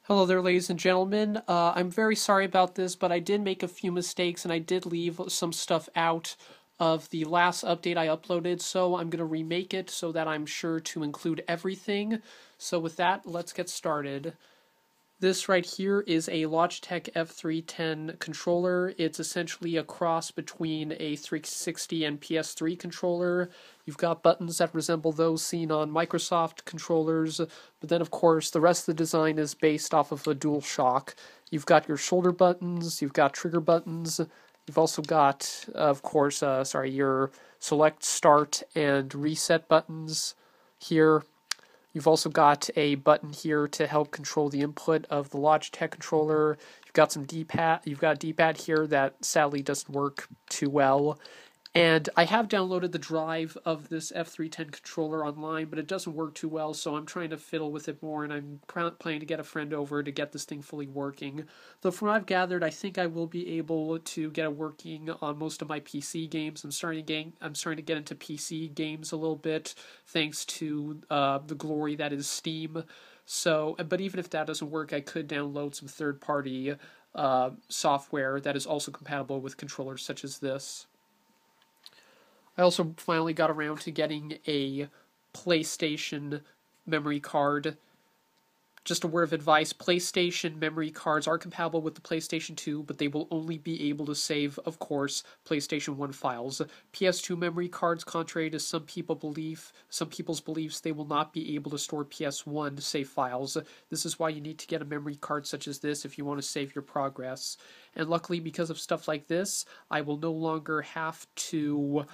Hello there, ladies and gentlemen. I'm very sorry about this, but I did make a few mistakes and I did leave some stuff out of the last update I uploaded, so I'm going to remake it so that I'm sure to include everything. So, with that, let's get started. This right here is a Logitech F310 controller. It's essentially a cross between a 360 and PS3 controller. You've got buttons that resemble those seen on Microsoft controllers, but then, of course, the rest of the design is based off of a DualShock. You've got your shoulder buttons, you've got trigger buttons, you've also got, of course, your select, start, and reset buttons here. You've also got a button here to help control the input of the Logitech controller. You've got some D-pad. You've got a D-pad here that sadly doesn't work too well. And I have downloaded the drive of this F310 controller online, but it doesn't work too well, so I'm trying to fiddle with it more, and I'm planning to get a friend over to get this thing fully working. Though from what I've gathered, I think I will be able to get it working on most of my PC games. I'm starting to get into PC games a little bit, thanks to the glory that is Steam. So, but even if that doesn't work, I could download some third-party software that is also compatible with controllers such as this. I also finally got around to getting a PlayStation memory card. Just a word of advice, PlayStation memory cards are compatible with the PlayStation 2, but they will only be able to save, of course, PlayStation 1 files. PS2 memory cards, contrary to some people's beliefs, they will not be able to store PS1 save files. This is why you need to get a memory card such as this if you want to save your progress. And luckily, because of stuff like this, I will no longer have to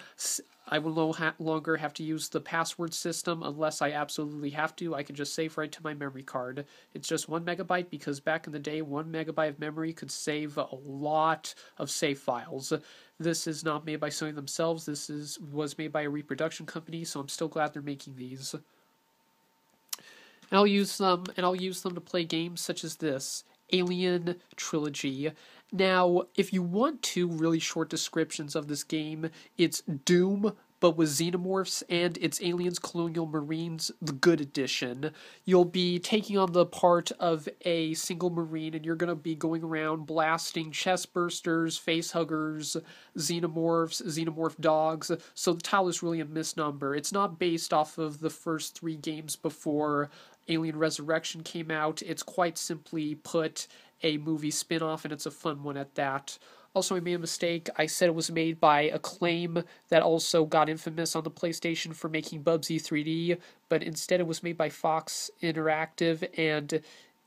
use the password system unless I absolutely have to. I can just save right to my memory card. It's just 1 MB because back in the day, 1 MB of memory could save a lot of save files. This is not made by Sony themselves. Was made by a reproduction company, so I'm still glad they're making these. And I'll use them to play games such as this Alien Trilogy. Now, if you want two really short descriptions of this game, it's Doom, but with xenomorphs, and it's Aliens Colonial Marines, the good edition. You'll be taking on the part of a single Marine, and you're going to be going around blasting chest bursters, face huggers, xenomorphs, xenomorph dogs, so the title is really a misnomer. It's not based off of the first three games before Alien Resurrection came out. It's quite simply put a movie spin-off, and it's a fun one at that. Also, I made a mistake. I said it was made by Acclaim that also got infamous on the PlayStation for making Bubsy 3D, but instead it was made by Fox Interactive, and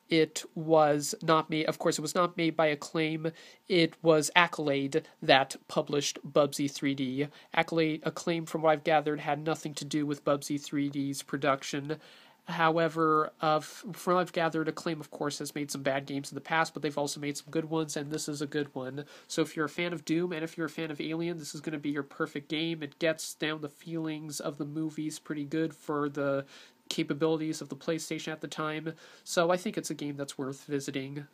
it was not made, of course, it was not made by Acclaim. It was Accolade that published Bubsy 3D. Acclaim, from what I've gathered, had nothing to do with Bubsy 3D's production. However, from what I've gathered, Acclaim, of course, has made some bad games in the past, but they've also made some good ones, and this is a good one. So if you're a fan of Doom, and if you're a fan of Alien, this is going to be your perfect game. It gets down the feelings of the movies pretty good for the capabilities of the PlayStation at the time, so I think it's a game that's worth visiting.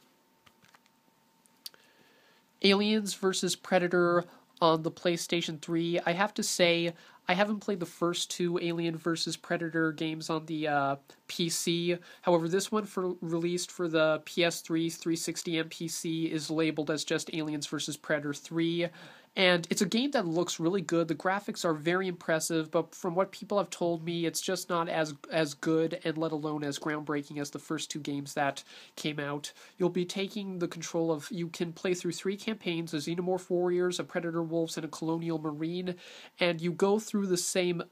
Aliens vs. Predator on the PlayStation 3. I have to say, I haven't played the first two Alien vs. Predator games on the PC. However, this one released for the PS3, 360, and PC is labeled as just Aliens vs. Predator 3. And it's a game that looks really good. The graphics are very impressive, but from what people have told me, it's just not as good, and let alone as groundbreaking as the first two games that came out. You'll be taking the control of, you can play through 3 campaigns, a Xenomorph Warriors, a Predator Wolves, and a Colonial Marine, and you go through the same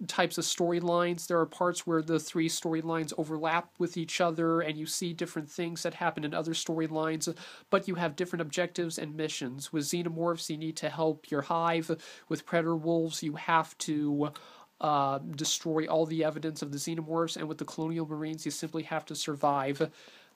types of storylines. There are parts where the 3 storylines overlap with each other and you see different things that happen in other storylines, but you have different objectives and missions. With Xenomorphs, you need to help your hive. With Predator Wolves, you have to destroy all the evidence of the Xenomorphs, and with the Colonial Marines, you simply have to survive.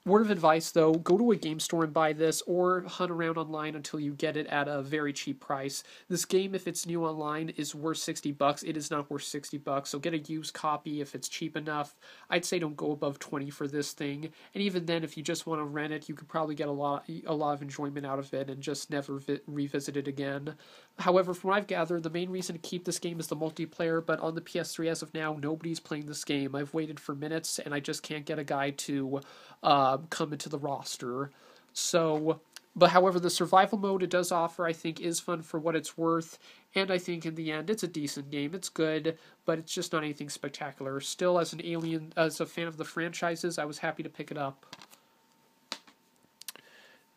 Word of advice, though, go to a game store and buy this, or hunt around online until you get it at a very cheap price. This game, if it's new online, is worth $60. It is not worth $60, so get a used copy if it's cheap enough. I'd say don't go above $20 for this thing, and even then, if you just want to rent it, you could probably get a lot of enjoyment out of it and just never revisit it again. However, from what I've gathered, the main reason to keep this game is the multiplayer, but on the PS3 as of now, nobody's playing this game. I've waited for minutes, and I just can't get a guy to come into the roster. So, but however, the survival mode it does offer, I think, is fun for what it's worth. And I think in the end, it's a decent game. It's good, but it's just not anything spectacular. Still, as a fan of the franchises, I was happy to pick it up.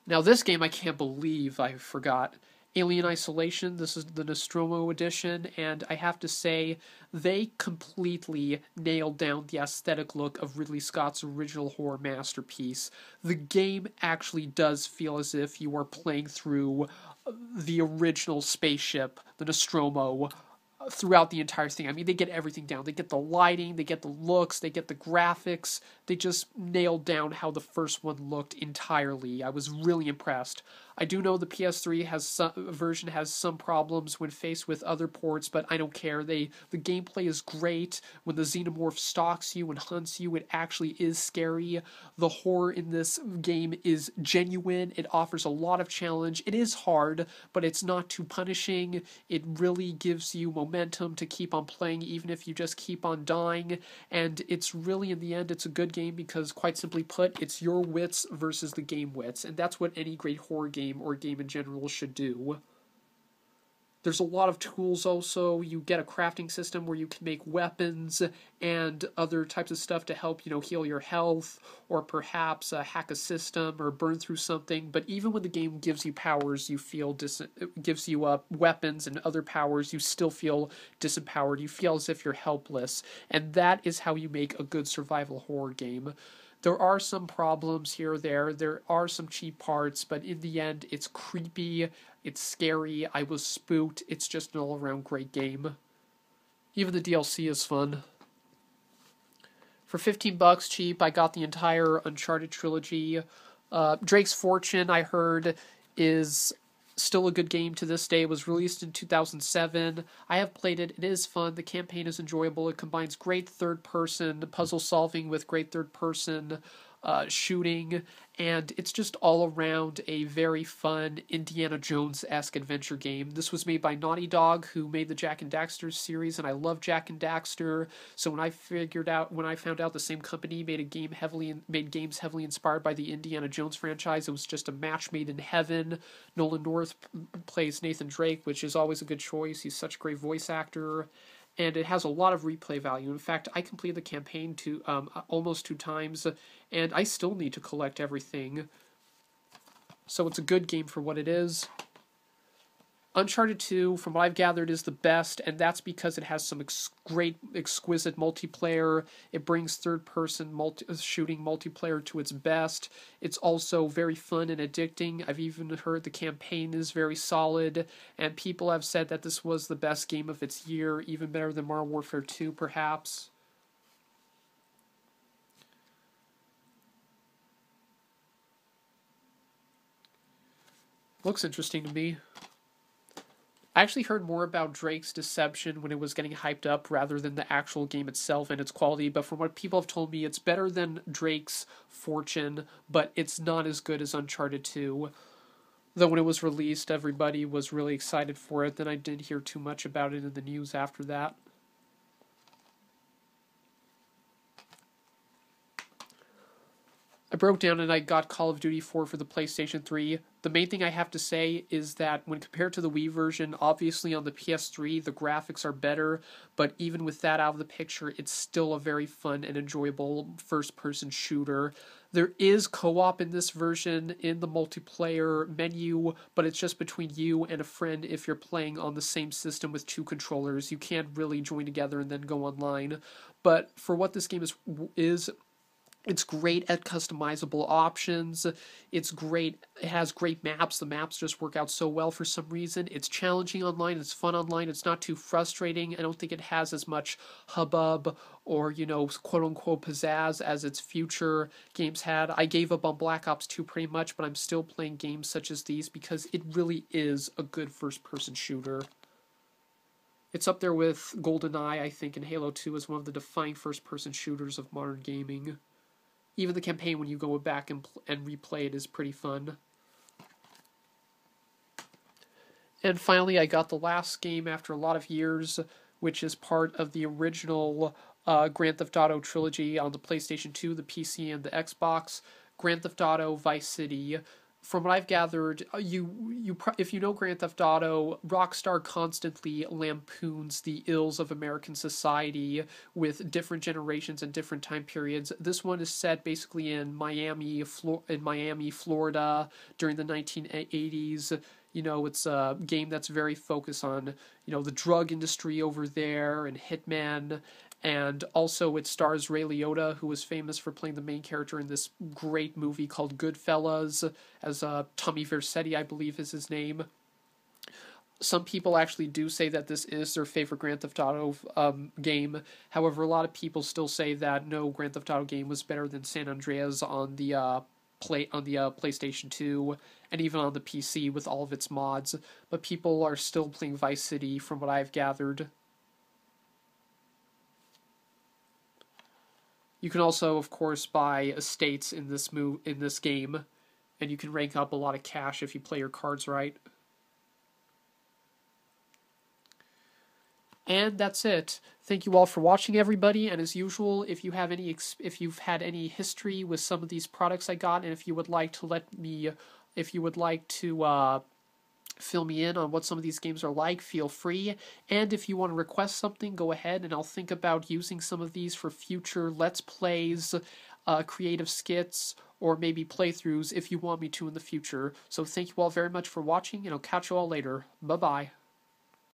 Now, this game I can't believe I forgot. Alien Isolation, this is the Nostromo edition, and I have to say, they completely nailed down the aesthetic look of Ridley Scott's original horror masterpiece. The game actually does feel as if you are playing through the original spaceship, the Nostromo, throughout the entire thing. I mean, they get everything down. They get the lighting, they get the looks, they get the graphics. They just nailed down how the first one looked entirely. I was really impressed. I do know the PS3 version has some problems when faced with other ports, but I don't care. The gameplay is great. When the xenomorph stalks you and hunts you, it actually is scary. The horror in this game is genuine. It offers a lot of challenge. It is hard, but it's not too punishing. It really gives you momentum to keep on playing, even if you just keep on dying. And it's really, in the end, it's a good game because, quite simply put, it's your wits versus the game wits, and that's what any great horror game or game in general should do. There's a lot of tools also. You get a crafting system where you can make weapons and other types of stuff to help, heal your health, or perhaps hack a system or burn through something. But even when the game gives you powers, gives you weapons and other powers, you still feel disempowered. You feel as if you're helpless. And that is how you make a good survival horror game. There are some problems here or there. There are some cheap parts, but in the end, it's creepy, it's scary, I was spooked, it's just an all-around great game. Even the DLC is fun. For $15 cheap, I got the entire Uncharted trilogy. Drake's Fortune, I heard, is still a good game to this day. It was released in 2007. I have played it. It is fun. The campaign is enjoyable. It combines great third-person puzzle solving with great third-person shooting, and it's just all around a very fun Indiana Jones-esque adventure game. This was made by Naughty Dog, who made the Jak and Daxter series, and I love Jak and Daxter. So when I found out the same company made games heavily inspired by the Indiana Jones franchise, it was just a match made in heaven. Nolan North plays Nathan Drake, which is always a good choice. He's such a great voice actor. And it has a lot of replay value. In fact, I completed the campaign almost 2 times, and I still need to collect everything. So it's a good game for what it is. Uncharted 2, from what I've gathered, is the best, and that's because it has some great, exquisite multiplayer. It brings third-person shooting multiplayer to its best. It's also very fun and addicting. I've even heard the campaign is very solid, and people have said that this was the best game of its year, even better than Modern Warfare 2, perhaps. Looks interesting to me. I actually heard more about Drake's Deception when it was getting hyped up rather than the actual game itself and its quality, but from what people have told me, it's better than Drake's Fortune, but it's not as good as Uncharted 2. Though when it was released, everybody was really excited for it, then I didn't hear too much about it in the news after that. I broke down and I got Call of Duty 4 for the PlayStation 3. The main thing I have to say is that when compared to the Wii version, obviously on the PS3 the graphics are better, but even with that out of the picture, it's still a very fun and enjoyable first-person shooter. There is co-op in this version in the multiplayer menu, but it's just between you and a friend if you're playing on the same system with 2 controllers. You can't really join together and then go online. But for what this game is it's great at customizable options. It's great. It has great maps. The maps just work out so well for some reason. It's challenging online. It's fun online. It's not too frustrating. I don't think it has as much hubbub or, quote-unquote pizzazz as its future games had. I gave up on Black Ops 2 pretty much, but I'm still playing games such as these because it really is a good first-person shooter. It's up there with GoldenEye, I think, and Halo 2 as one of the defining first-person shooters of modern gaming. Even the campaign, when you go back and replay it, is pretty fun. And finally, I got the last game after a lot of years, which is part of the original Grand Theft Auto Trilogy on the PlayStation 2, the PC, and the Xbox, Grand Theft Auto Vice City. From what I've gathered, if you know Grand Theft Auto, Rockstar constantly lampoons the ills of American society with different generations and different time periods. This one is set basically in Miami, Florida during the 1980s. It's a game that's very focused on, the drug industry over there and hitman. And also, it stars Ray Liotta, who was famous for playing the main character in this great movie called Goodfellas, as Tommy Vercetti, I believe, is his name. Some people actually do say that this is their favorite Grand Theft Auto game. However, a lot of people still say that no Grand Theft Auto game was better than San Andreas on the PlayStation 2 and even on the PC with all of its mods. But people are still playing Vice City, from what I've gathered. You can also, of course, buy estates in this game, and you can rank up a lot of cash if you play your cards right. And that's it. Thank you all for watching, everybody. And as usual, if you've had any history with some of these products I got, and if you would like to fill me in on what some of these games are like, feel free. And if you want to request something, go ahead, and I'll think about using some of these for future Let's Plays, creative skits, or maybe playthroughs if you want me to in the future. So thank you all very much for watching, and I'll catch you all later. Bye-bye.